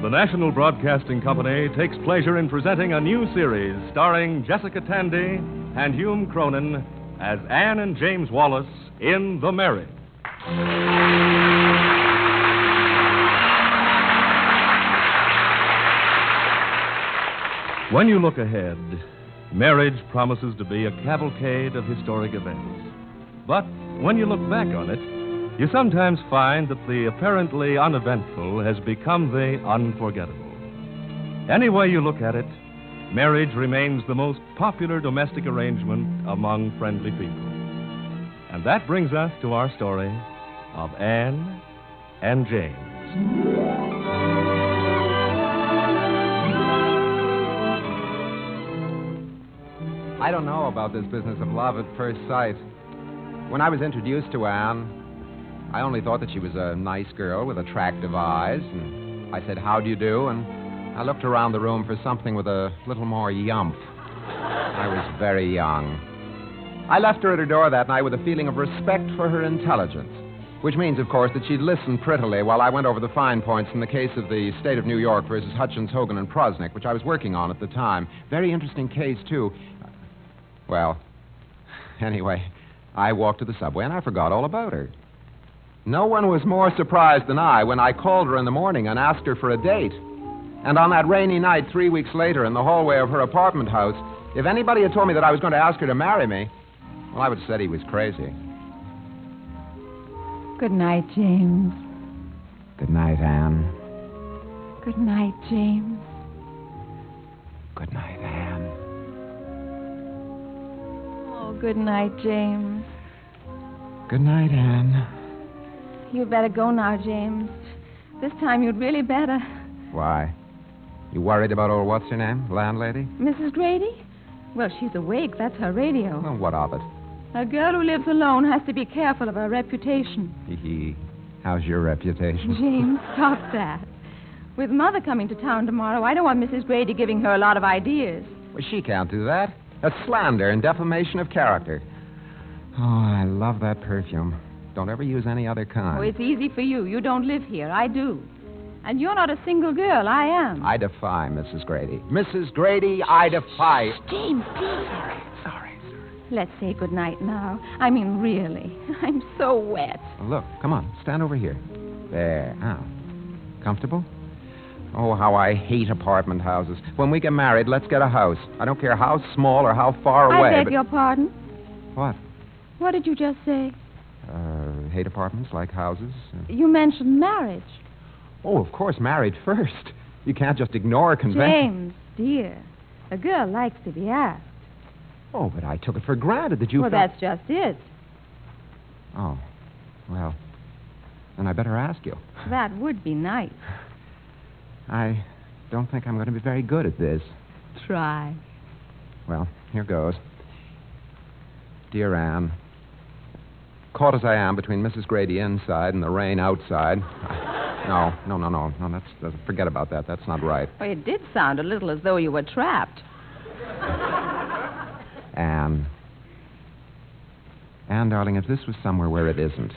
The National Broadcasting Company takes pleasure in presenting a new series starring Jessica Tandy and Hume Cronin as Anne and James Wallace in The Marriage. When you look ahead, marriage promises to be a cavalcade of historic events. But when you look back on it, you sometimes find that the apparently uneventful has become the unforgettable. Any way you look at it, marriage remains the most popular domestic arrangement among friendly people. And that brings us to our story of Anne and James. I don't know about this business of love at first sight. When I was introduced to Anne, I only thought that she was a nice girl with attractive eyes, and I said, "How do you do?" And I looked around the room for something with a little more yumph. I was very young. I left her at her door that night with a feeling of respect for her intelligence, which means, of course, that she'd listened prettily while I went over the fine points in the case of the State of New York versus Hutchins, Hogan, and Prosnick, which I was working on at the time. Very interesting case, too. Well, anyway, I walked to the subway and I forgot all about her. No one was more surprised than I when I called her in the morning and asked her for a date. And on that rainy night 3 weeks later in the hallway of her apartment house, if anybody had told me that I was going to ask her to marry me, well, I would have said he was crazy. Good night, James. Good night, Anne. Good night, James. Good night, Anne. Oh, good night, James. Good night, Anne. You'd better go now, James. This time you'd really better. Why? You worried about old what's-her-name, landlady? Mrs. Grady? Well, she's awake. That's her radio. Well, what of it? A girl who lives alone has to be careful of her reputation. Hee. How's your reputation? James, stop that. With Mother coming to town tomorrow, I don't want Mrs. Grady giving her a lot of ideas. Well, she can't do that. That's slander and defamation of character. Oh, I love that perfume. Don't ever use any other kind. Oh, it's easy for you. You don't live here. I do. And you're not a single girl. I am. I defy Mrs. Grady. Mrs. Grady, I defy... James, please. Sorry. Let's say goodnight now. I mean, really. I'm so wet. Look, come on. Stand over here. There. Now. Comfortable? Oh, how I hate apartment houses. When we get married, let's get a house. I don't care how small or how far away. I beg your pardon? What? What did you just say? Hate apartments like houses? You mentioned marriage. Oh, of course, married first. You can't just ignore convention. James, dear, a girl likes to be asked. Oh, but I took it for granted that you... Well, that's just it. Oh, well, then I better ask you. That would be nice. I don't think I'm going to be very good at this. Try. Well, here goes. Dear Anne, caught as I am between Mrs. Grady inside and the rain outside. No, forget about that. That's not right. Well, it did sound a little as though you were trapped. Anne, darling, if this was somewhere where it isn't,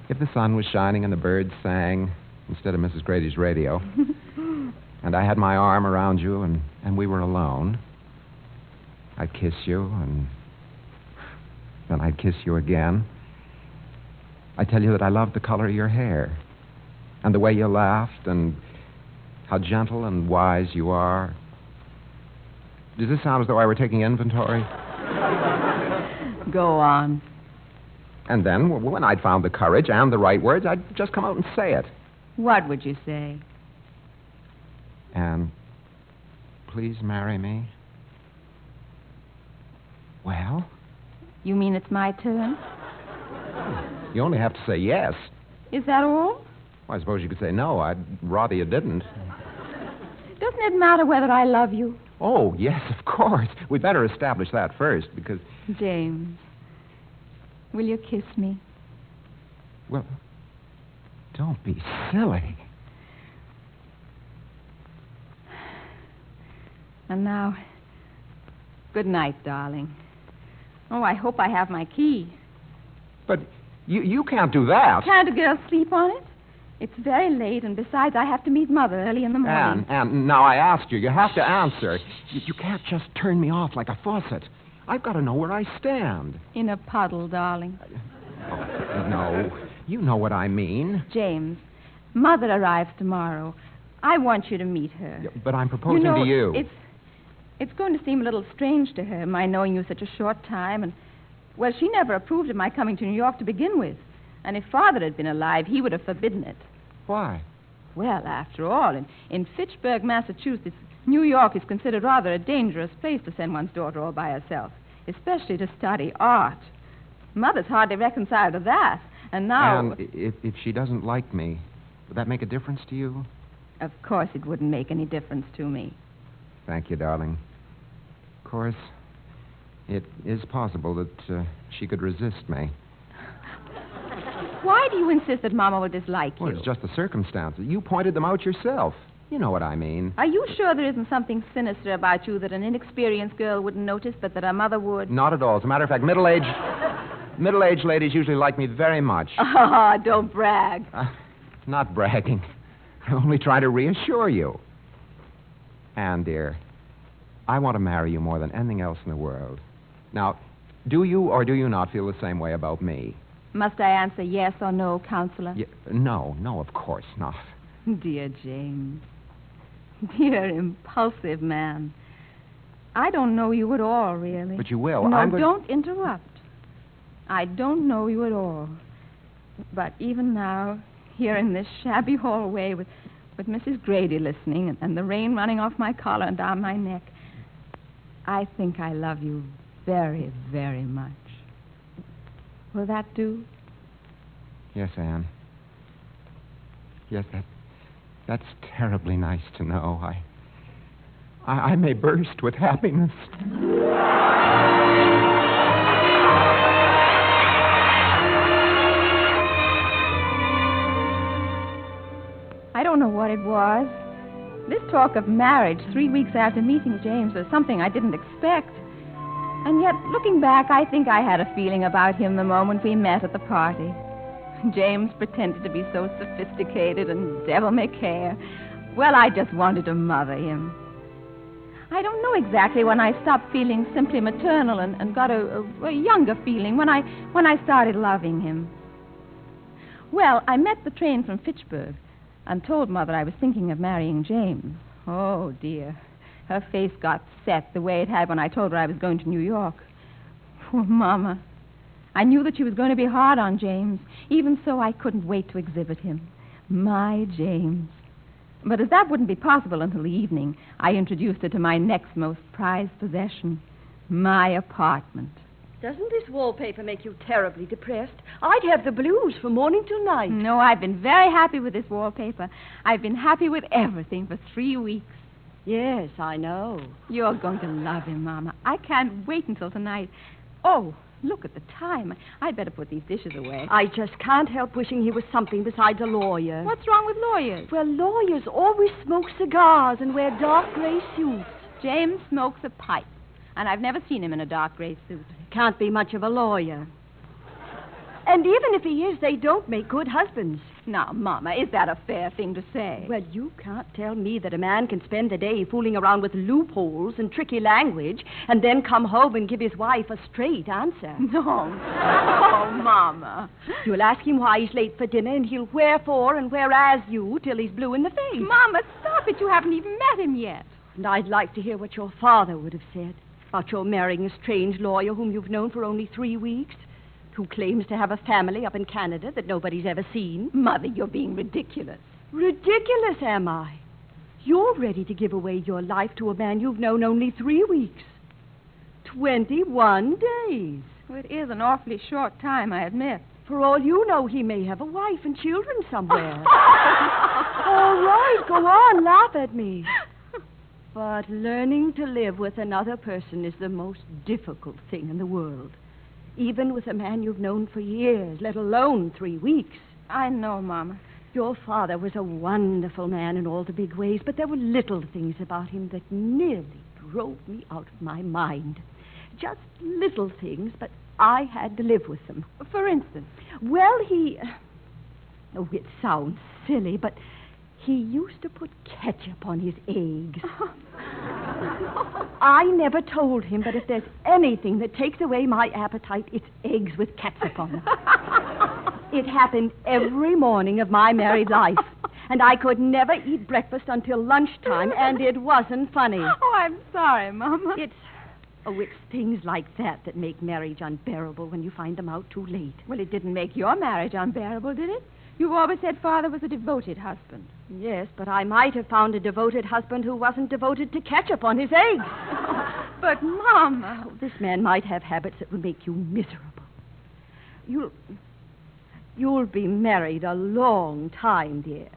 if the sun was shining and the birds sang instead of Mrs. Grady's radio, and I had my arm around you and we were alone, I'd kiss you and then I'd kiss you again. I'd tell you that I loved the color of your hair and the way you laughed and how gentle and wise you are. Does this sound as though I were taking inventory? Go on. And then, when I'd found the courage and the right words, I'd just come out and say it. What would you say? Anne, please marry me. Well? You mean it's my turn? You only have to say yes. Is that all? Well, I suppose you could say no. I'd rather you didn't. Doesn't it matter whether I love you? Oh, yes, of course. We'd better establish that first, because... James, will you kiss me? Well, don't be silly. And now, good night, darling. Oh, I hope I have my key. But you can't do that. Can't a girl sleep on it? It's very late, and besides, I have to meet Mother early in the morning. Anne, now I asked you. You have to answer. You can't just turn me off like a faucet. I've got to know where I stand. In a puddle, darling. Oh, no. You know what I mean. James, Mother arrives tomorrow. I want you to meet her. Yeah, but I'm proposing to you. It's going to seem a little strange to her, my knowing you such a short time, and, well, she never approved of my coming to New York to begin with. And if Father had been alive, he would have forbidden it. Why? Well, after all, in Fitchburg, Massachusetts, New York is considered rather a dangerous place to send one's daughter all by herself, especially to study art. Mother's hardly reconciled to that, and now... And if she doesn't like me, would that make a difference to you? Of course it wouldn't make any difference to me. Thank you, darling. Of course, it is possible that she could resist me. Why do you insist that Mama will dislike you? Well, it's just the circumstances. You pointed them out yourself. You know what I mean. Are you sure there isn't something sinister about you that an inexperienced girl wouldn't notice, but that her mother would? Not at all. As a matter of fact, middle-aged ladies usually like me very much. Ah, don't brag. Not bragging. I only try to reassure you. Anne, dear, I want to marry you more than anything else in the world. Now, do you or do you not feel the same way about me? Must I answer yes or no, Counselor? No, of course not. Dear James. Dear impulsive man. I don't know you at all, really. But you will. No, don't interrupt. I don't know you at all. But even now, here in this shabby hallway with Mrs. Grady listening and the rain running off my collar and down my neck, I think I love you very, very much. Will that do? Yes, Anne. Yes, that's terribly nice to know. I may burst with happiness. I don't know what it was. This talk of marriage 3 weeks after meeting James was something I didn't expect. And yet, looking back, I think I had a feeling about him the moment we met at the party. James pretended to be so sophisticated and devil-may-care. Well, I just wanted to mother him. I don't know exactly when I stopped feeling simply maternal and got a younger feeling, when I started loving him. Well, I met the train from Fitchburg and told Mother I was thinking of marrying James. Oh, dear. Her face got set the way it had when I told her I was going to New York. Poor Mama. I knew that she was going to be hard on James. Even so, I couldn't wait to exhibit him. My James. But as that wouldn't be possible until the evening, I introduced her to my next most prized possession, my apartment. Doesn't this wallpaper make you terribly depressed? I'd have the blues from morning till night. No, I've been very happy with this wallpaper. I've been happy with everything for 3 weeks. Yes, I know. You're going to love him, Mama. I can't wait until tonight. Oh, look at the time. I'd better put these dishes away. I just can't help wishing he was something besides a lawyer. What's wrong with lawyers? Well, lawyers always smoke cigars and wear dark gray suits. James smokes a pipe, and I've never seen him in a dark gray suit. Can't be much of a lawyer. And even if he is, they don't make good husbands. Now, Mama, is that a fair thing to say? Well, you can't tell me that a man can spend a day fooling around with loopholes and tricky language and then come home and give his wife a straight answer. No. Oh, Mama. You'll ask him why he's late for dinner, and he'll wherefore and whereas you till he's blue in the face. Mama, stop it. You haven't even met him yet. And I'd like to hear what your father would have said about your marrying a strange lawyer whom you've known for only 3 weeks, who claims to have a family up in Canada that nobody's ever seen. Mother, you're being ridiculous. Ridiculous, am I? You're ready to give away your life to a man you've known only 3 weeks. 21 days. Well, it is an awfully short time, I admit. For all you know, he may have a wife and children somewhere. All right, go on, laugh at me. But learning to live with another person is the most difficult thing in the world. Even with a man you've known for years, let alone 3 weeks. I know, Mama. Your father was a wonderful man in all the big ways, but there were little things about him that nearly drove me out of my mind. Just little things, but I had to live with them. For instance? Well, Oh, it sounds silly, but he used to put ketchup on his eggs. I never told him, but if there's anything that takes away my appetite, it's eggs with ketchup on them. It happened every morning of my married life. And I could never eat breakfast until lunchtime, and it wasn't funny. Oh, I'm sorry, Mama. It's things like that that make marriage unbearable when you find them out too late. Well, it didn't make your marriage unbearable, did it? You always said Father was a devoted husband. Yes, but I might have found a devoted husband who wasn't devoted to ketchup on his eggs. But, Mama... Oh, this man might have habits that would make you miserable. You'll be married a long time, dear.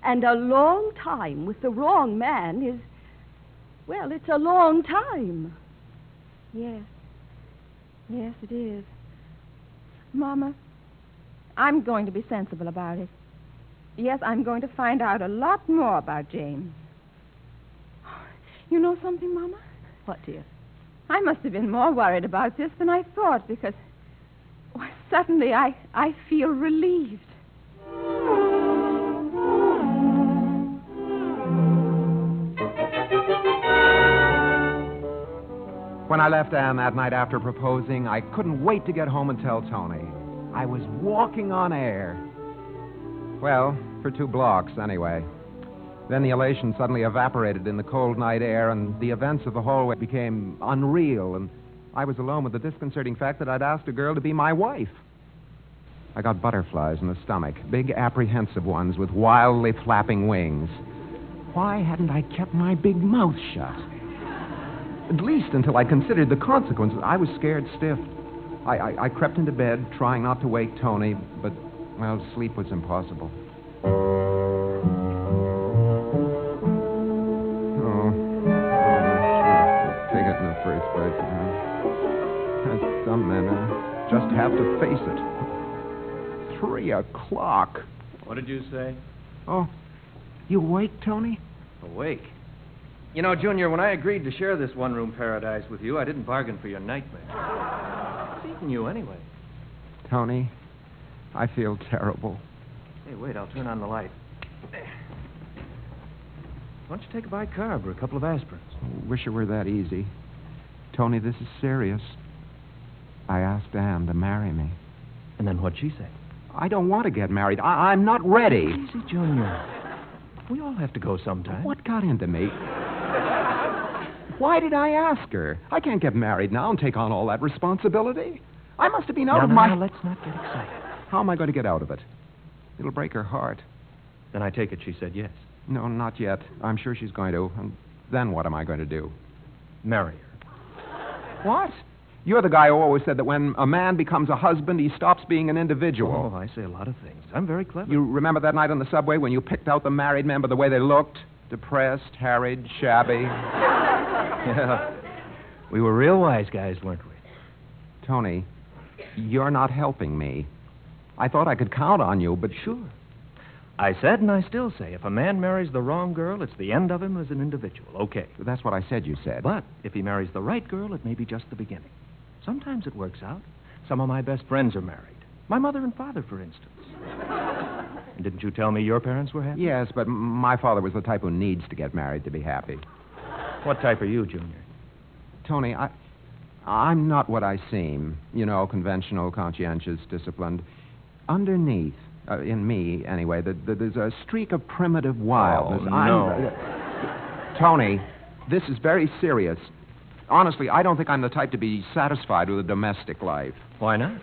And a long time with the wrong man is... Well, it's a long time. Yes. Yes, it is. Mama, I'm going to be sensible about it. Yes, I'm going to find out a lot more about James. You know something, Mama? What, dear? I must have been more worried about this than I thought because... Well, suddenly I feel relieved. When I left Anne that night after proposing, I couldn't wait to get home and tell Tony. I was walking on air. Well, for 2 blocks, anyway. Then the elation suddenly evaporated in the cold night air, and the events of the hallway became unreal, and I was alone with the disconcerting fact that I'd asked a girl to be my wife. I got butterflies in the stomach, big apprehensive ones with wildly flapping wings. Why hadn't I kept my big mouth shut? At least until I considered the consequences. I was scared stiff. I crept into bed, trying not to wake Tony, but, well, sleep was impossible. Oh, take it in the first place. As some men just have to face it. 3 o'clock. What did you say? Oh, you awake, Tony? Awake. You know, Junior, when I agreed to share this one-room paradise with you, I didn't bargain for your nightmare. It's eating you anyway. Tony, I feel terrible. Hey, wait, I'll turn on the light. Why don't you take a bicarb or a couple of aspirins? Wish it were that easy. Tony, this is serious. I asked Anne to marry me. And then what'd she say? I don't want to get married. I'm not ready. Easy, Junior. We all have to go sometime. What got into me? Why did I ask her? I can't get married now and take on all that responsibility. I must have been out of my... Now, let's not get excited. How am I going to get out of it? It'll break her heart. Then I take it she said yes. No, not yet. I'm sure she's going to. And then what am I going to do? Marry her. What? You're the guy who always said that when a man becomes a husband, he stops being an individual. Oh, I say a lot of things. I'm very clever. You remember that night on the subway when you picked out the married men by the way they looked? Depressed, harried, shabby. Yeah. We were real wise guys, weren't we? Tony, you're not helping me. I thought I could count on you, but... Sure. I said, and I still say, if a man marries the wrong girl, it's the end of him as an individual. Okay. That's what I said you said. But if he marries the right girl, it may be just the beginning. Sometimes it works out. Some of my best friends are married. My mother and father, for instance. And didn't you tell me your parents were happy? Yes, but my father was the type who needs to get married to be happy. What type are you, Junior? Tony, I'm not what I seem. You know, conventional, conscientious, disciplined. Underneath, in me, anyway, there's a streak of primitive wildness. Oh, no. Tony, this is very serious. Honestly, I don't think I'm the type to be satisfied with a domestic life. Why not?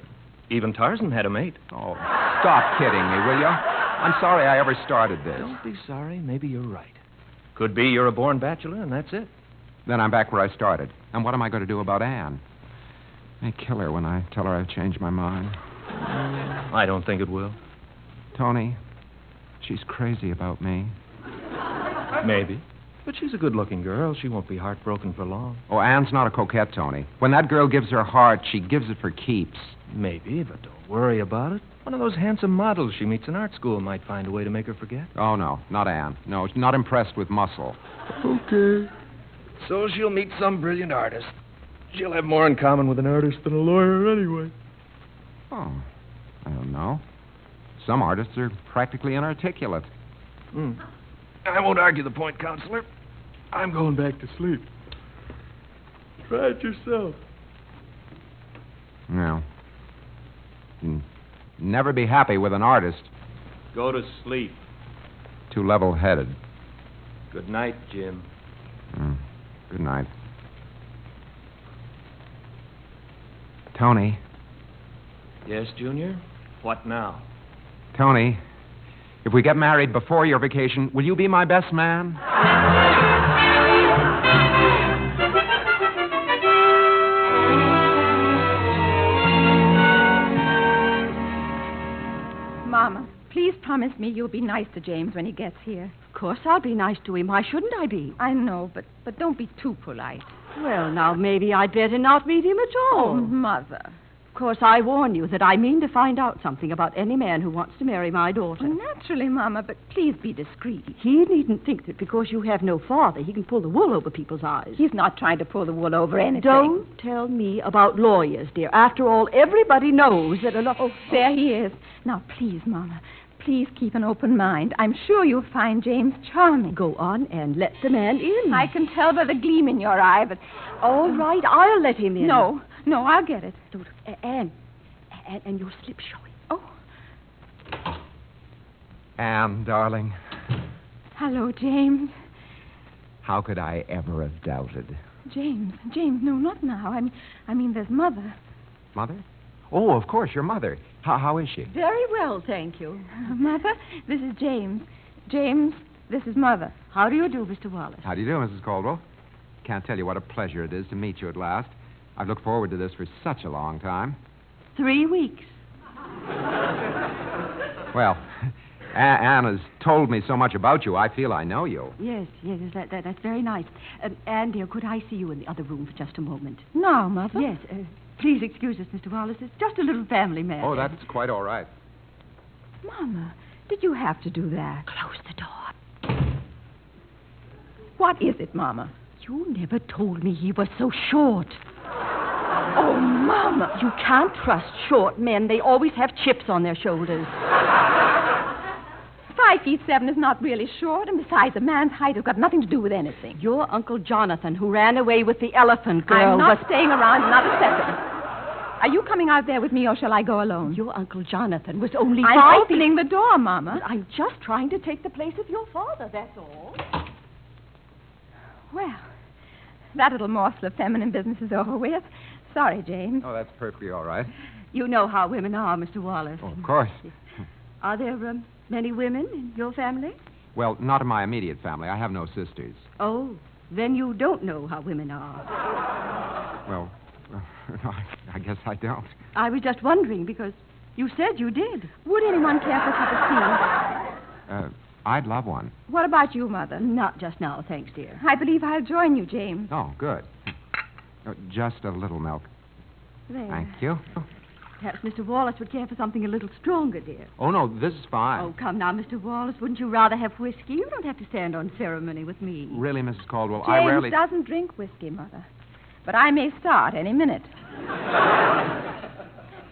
Even Tarzan had a mate. Oh, stop kidding me, will you? I'm sorry I ever started this. Don't be sorry. Maybe you're right. Could be you're a born bachelor, and that's it. Then I'm back where I started. And what am I going to do about Anne? May kill her when I tell her I've changed my mind. I don't think it will. Tony, she's crazy about me. Maybe. But she's a good-looking girl. She won't be heartbroken for long. Oh, Anne's not a coquette, Tony. When that girl gives her heart, she gives it for keeps. Maybe, but don't worry about it. One of those handsome models she meets in art school might find a way to make her forget. Oh, no, not Anne. No, she's not impressed with muscle. Okay. So she'll meet some brilliant artist. She'll have more in common with an artist than a lawyer anyway. Oh, I don't know. Some artists are practically inarticulate. I won't argue the point, Counselor. I'm going back to sleep. Try it yourself. No. Never be happy with an artist. Go to sleep. Too level-headed. Good night, Jim. Good night. Tony. Yes, Junior? What now? Tony, if we get married before your vacation, will you be my best man? Mama, please promise me you'll be nice to James when he gets here. Of course I'll be nice to him. Why shouldn't I be? I know, but don't be too polite. Well, now, maybe I'd better not meet him at all. Oh, Mother. Of course, I warn you that I mean to find out something about any man who wants to marry my daughter. Naturally, Mama, but please be discreet. He needn't think that because you have no father, he can pull the wool over people's eyes. He's not trying to pull the wool over anything. Don't tell me about lawyers, dear. After all, everybody knows that a... Oh, there he is. Now, please, Mama, please keep an open mind. I'm sure you'll find James charming. Go on and let the man in. I can tell by the gleam in your eye, but... All right, I'll let him in. No, I'll get it. And your slip showing. Oh. Anne, darling, Hello, James. how could I ever have doubted? James, no, not now. I mean, there's Mother. Mother? Oh, of course, your mother. How is she? Very well, thank you. Mother, this is James. James, this is Mother. How do you do, Mr. Wallace? How do you do, Mrs. Caldwell? Can't tell you what a pleasure it is to meet you at last. I've looked forward to this for such a long time. 3 weeks. Well, Anne has told me so much about you, I feel I know you. Yes, that's very nice. Anne, dear, could I see you in the other room for just a moment? Now, Mother. Yes, please excuse us, Mr. Wallace. It's just a little family matter. Oh, that's quite all right. Mama, did you have to do that? Close the door. What is it, Mama? You never told me he was so short. Oh, Mama. You can't trust short men. They always have chips on their shoulders. 5'7" is not really short, and besides, a man's height has got nothing to do with anything. Your Uncle Jonathan, who ran away with the elephant girl, I'm not staying around another second. Are you coming out there with me, or shall I go alone? Your Uncle Jonathan was only I'm 5 opening the door, Mama. I'm just trying to take the place of your father, that's all. Well, that little morsel of feminine business is over with. Sorry, James. Oh, that's perfectly all right. You know how women are, Mr. Wallace. Oh, of course. Are there many women in your family? Well, not in my immediate family. I have no sisters. Oh, then you don't know how women are. Well, I guess I don't. I was just wondering because you said you did. Would anyone care for a cup of tea? I'd love one. What about you, Mother? Not just now, thanks, dear. I believe I'll join you, James. Oh, good. Just a little milk. There. Thank you. Perhaps Mr. Wallace would care for something a little stronger, dear. Oh, no, this is fine. Oh, come now, Mr. Wallace. Wouldn't you rather have whiskey? You don't have to stand on ceremony with me. Really, Mrs. Caldwell, James I rarely... doesn't drink whiskey, Mother. But I may start any minute.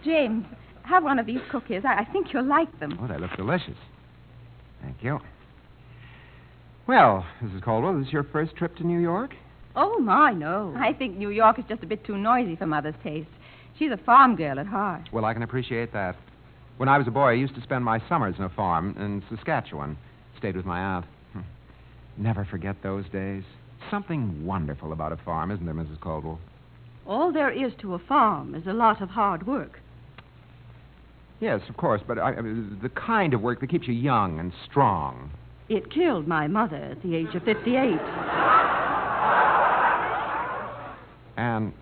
James, have one of these cookies. I think you'll like them. Oh, they look delicious. Thank you. Well, Mrs. Caldwell, this is your first trip to New York? Oh, my, no. I think New York is just a bit too noisy for Mother's taste. She's a farm girl at heart. Well, I can appreciate that. When I was a boy, I used to spend my summers in a farm in Saskatchewan. Stayed with my aunt. Never forget those days. Something wonderful about a farm, isn't there, Mrs. Caldwell? All there is to a farm is a lot of hard work. Yes, of course, but the kind of work that keeps you young and strong. It killed my mother at the age of 58. Anne,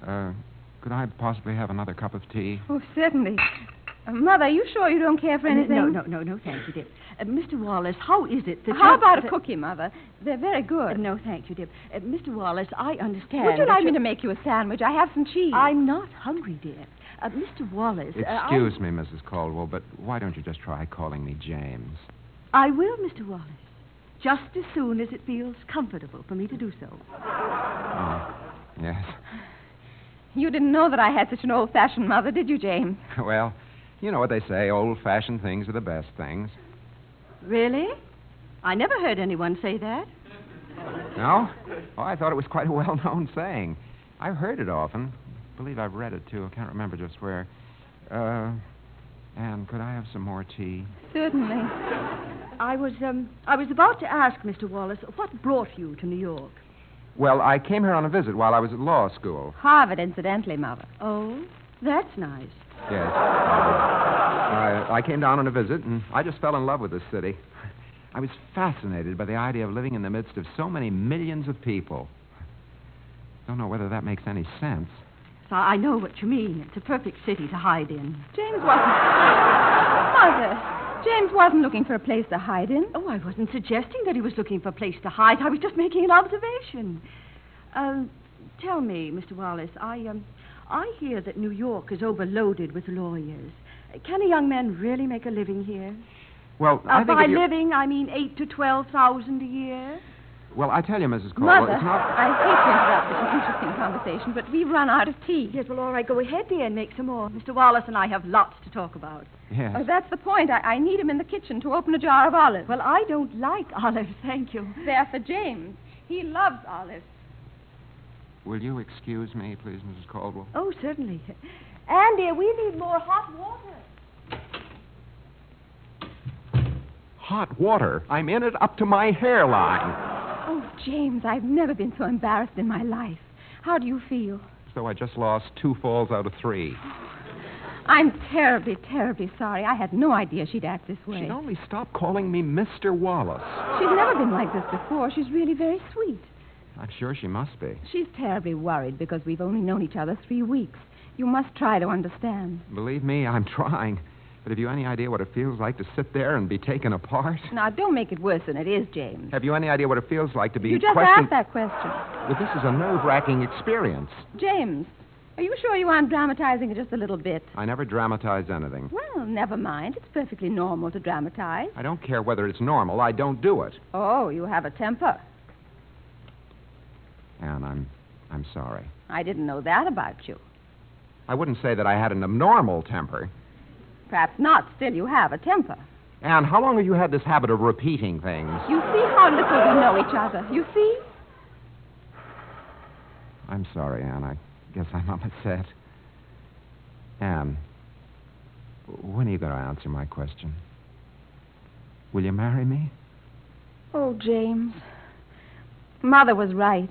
could I possibly have another cup of tea? Oh, certainly. Mother, are you sure you don't care for anything? No, thank you, dear. Mr. Wallace, how is it that How about a cookie, Mother? They're very good. No, thank you, dear. Mr. Wallace, I understand. Would you like me to make you a sandwich? I have some cheese. I'm not hungry, dear. Mr. Wallace... Excuse me, Mrs. Caldwell, but why don't you just try calling me James? I will, Mr. Wallace. Just as soon as it feels comfortable for me to do so. Oh, yes. You didn't know that I had such an old-fashioned mother, did you, James? Well, You know what they say, old-fashioned things are the best things. Really? I never heard anyone say that. No? Oh, I thought it was quite a well-known saying. I've heard it often. I believe I've read it, too. I can't remember just where. Anne, could I have some more tea? Certainly. I was about to ask, Mr. Wallace, what brought you to New York? Well, I came here on a visit while I was at law school. Harvard, incidentally, Mother. Oh, that's nice. Yes. I came down on a visit, and I just fell in love with this city. I was fascinated by the idea of living in the midst of so many millions of people. Don't know whether that makes any sense. So I know what you mean. It's a perfect city to hide in. James wasn't... Mother, James wasn't looking for a place to hide in. Oh, I wasn't suggesting that he was looking for a place to hide. I was just making an observation. Tell me, Mr. Wallace, I hear that New York is overloaded with lawyers. Can a young man really make a living here? Well, I think by if you... living, I mean 8,000 to 12,000 a year. Well, I tell you, Mrs. Caldwell, Mother, it's not... I hate to interrupt this interesting conversation, but we've run out of tea. Yes, well, all right, go ahead, dear, and make some more. Mr. Wallace and I have lots to talk about. Yes. Oh, that's the point. I need him in the kitchen to open a jar of olives. Well, I don't like olives, thank you. They're for James. He loves olives. Will you excuse me, please, Mrs. Caldwell? Oh, certainly. Andy, we need more hot water. Hot water? I'm in it up to my hairline. Oh, James, I've never been so embarrassed in my life. How do you feel? So I just lost 2 falls out of 3. I'm terribly, terribly sorry. I had no idea she'd act this way. She'd only stop calling me Mr. Wallace. She's never been like this before. She's really very sweet. I'm sure she must be. She's terribly worried because we've only known each other 3 weeks. You must try to understand. Believe me, I'm trying. But have you any idea what it feels like to sit there and be taken apart? Now, don't make it worse than it is, James. Have you any idea what it feels like to be You just questioned? asked that question. Well, this is a nerve-wracking experience. James, are you sure you aren't dramatizing it just a little bit? I never dramatize anything. Well, never mind. It's perfectly normal to dramatize. I don't care whether it's normal. I don't do it. Oh, you have a temper. Anne, I'm sorry. I didn't know that about you. I wouldn't say that I had an abnormal temper. Perhaps not. Still, you have a temper. Anne, how long have you had this habit of repeating things? You see how little we know each other. You see? I'm sorry, Anne. I guess I'm upset. Anne, when are you going to answer my question? Will you marry me? Oh, James. Mother was right.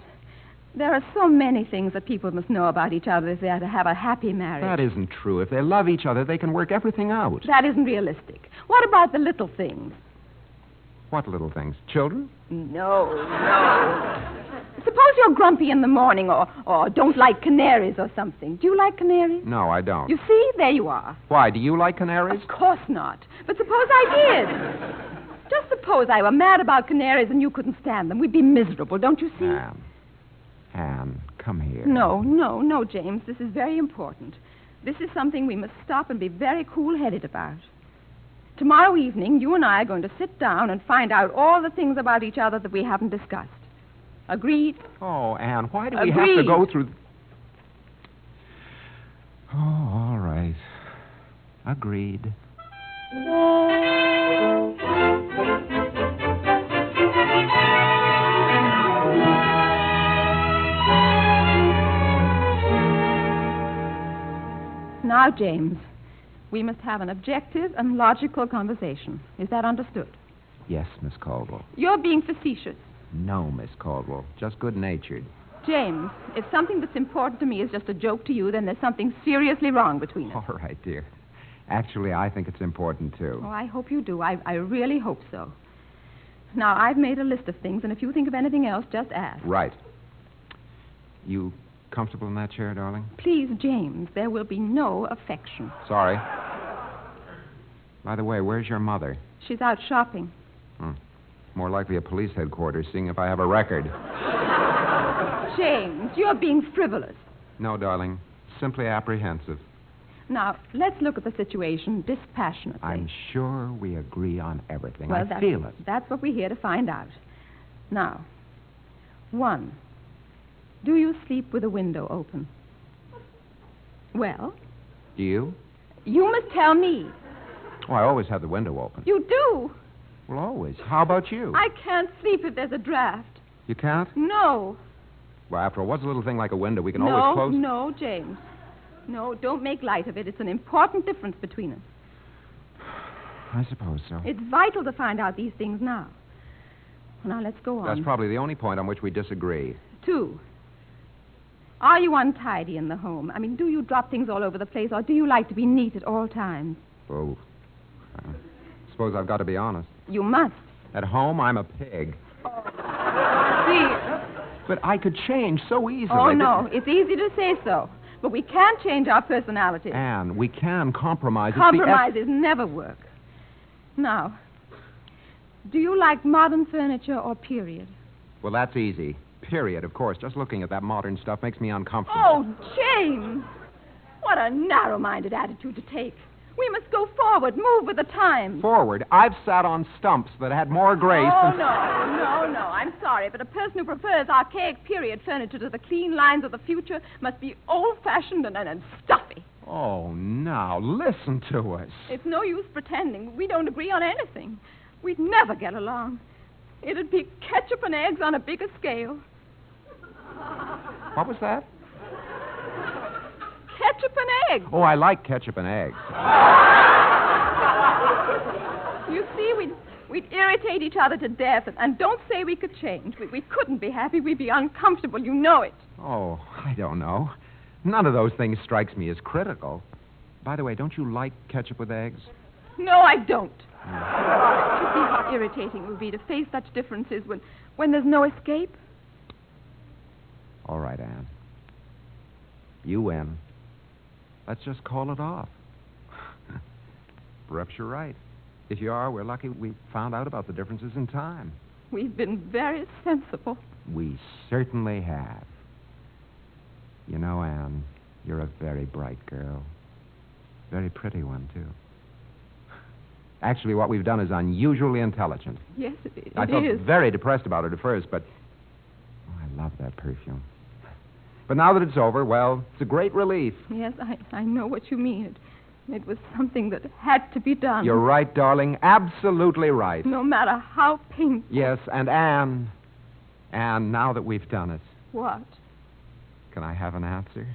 There are so many things that people must know about each other if they are to have a happy marriage. That isn't true. If they love each other, they can work everything out. That isn't realistic. What about the little things? What little things? Children? No. Suppose you're grumpy in the morning or don't like canaries or something. Do you like canaries? No, I don't. You see? There you are. Why, do you like canaries? Of course not. But suppose I did. Just suppose I were mad about canaries and you couldn't stand them. We'd be miserable, don't you see? Anne, come here. No, James. This is very important. This is something we must stop and be very cool-headed about. Tomorrow evening, you and I are going to sit down and find out all the things about each other that we haven't discussed. Agreed? Oh, Anne, why do we Agreed. have to go through... Oh, all right. Agreed. Now, James, we must have an objective and logical conversation. Is that understood? Yes, Miss Caldwell. You're being facetious. No, Miss Caldwell. Just good-natured. James, if something that's important to me is just a joke to you, then there's something seriously wrong between us. All right, dear. Actually, I think it's important, too. Oh, I hope you do. I really hope so. Now, I've made a list of things, and if you think of anything else, just ask. Right. You comfortable in that chair, darling? Please, James, there will be no affection. Sorry. By the way, where's your mother? She's out shopping. More likely a police headquarters, seeing if I have a record. James, you're being frivolous. No, darling. Simply apprehensive. Now, let's look at the situation dispassionately. I'm sure we agree on everything. Well, I feel it. That's what we're here to find out. Now, 1, do you sleep with a window open? Well? Do you? You must tell me. Oh, I always have the window open. You do. Well, always. How about you? I can't sleep if there's a draft. You can't? No. Well, after all, what's a little thing like a window? We can always close... No, James. No, don't make light of it. It's an important difference between us. I suppose so. It's vital to find out these things now. Well, now, let's go on. That's probably the only point on which we disagree. 2. Are you untidy in the home? I mean, do you drop things all over the place, or do you like to be neat at all times? Oh, suppose I've got to be honest. You must. At home, I'm a pig. Dear. But I could change so easily. Oh, no. It's easy to say so. But we can't change our personalities. Anne, we can compromise. Compromises never work. Now, do you like modern furniture or period? Well, that's easy. Period, of course. Just looking at that modern stuff makes me uncomfortable. Oh, James! What a narrow-minded attitude to take. We must go forward, move with the times. Forward? I've sat on stumps that had more grace Oh, than... no. I'm sorry, but a person who prefers archaic period furniture to the clean lines of the future must be old-fashioned and stuffy. Oh, now, listen to us. It's no use pretending. We don't agree on anything. We'd never get along. It'd be ketchup and eggs on a bigger scale. What was that? Ketchup and eggs. Oh, I like ketchup and eggs. You see, we'd irritate each other to death, and don't say we could change. We couldn't be happy. We'd be uncomfortable. You know it. Oh, I don't know. None of those things strikes me as critical. By the way, don't you like ketchup with eggs? No, I don't. You see how irritating it would be to face such differences when there's no escape? All right, Anne. You win. Let's just call it off. Perhaps you're right. If you are, we're lucky we found out about the differences in time. We've been very sensible. We certainly have. You know, Anne, you're a very bright girl. Very pretty one, too. Actually, what we've done is unusually intelligent. Yes, it I felt is. very depressed about it at first, but... Oh, I love that perfume. But now that it's over, well, it's a great relief. Yes, I know what you mean. It was something that had to be done. You're right, darling. Absolutely right. No matter how painful. Yes, and Anne, now that we've done it, What? can I have an answer?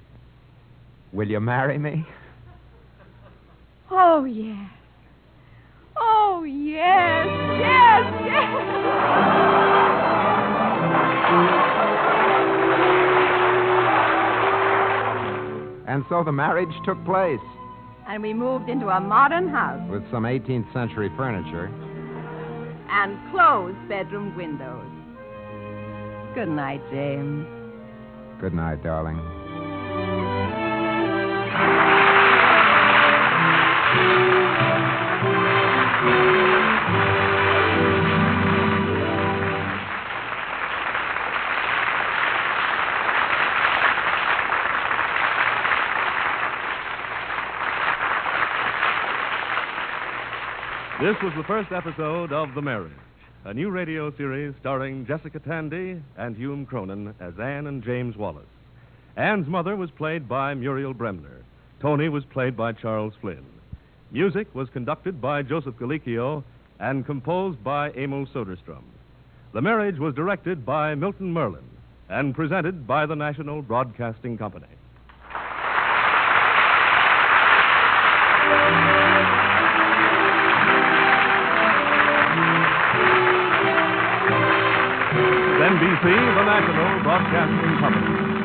Will you marry me? Oh, yes. Oh, yes, yes, yes. And so the marriage took place And we moved into a modern house with some 18th century furniture. and closed bedroom windows. Good night, James. Good night, darling. This was the first episode of The Marriage, a new radio series starring Jessica Tandy and Hume Cronin as Anne and James Wallace. Anne's mother was played by Muriel Bremner. Tony was played by Charles Flynn. Music was conducted by Joseph Galicchio and composed by Emil Soderstrom. The Marriage was directed by Milton Merlin and presented by the National Broadcasting Company. NBC, the National Broadcasting Company.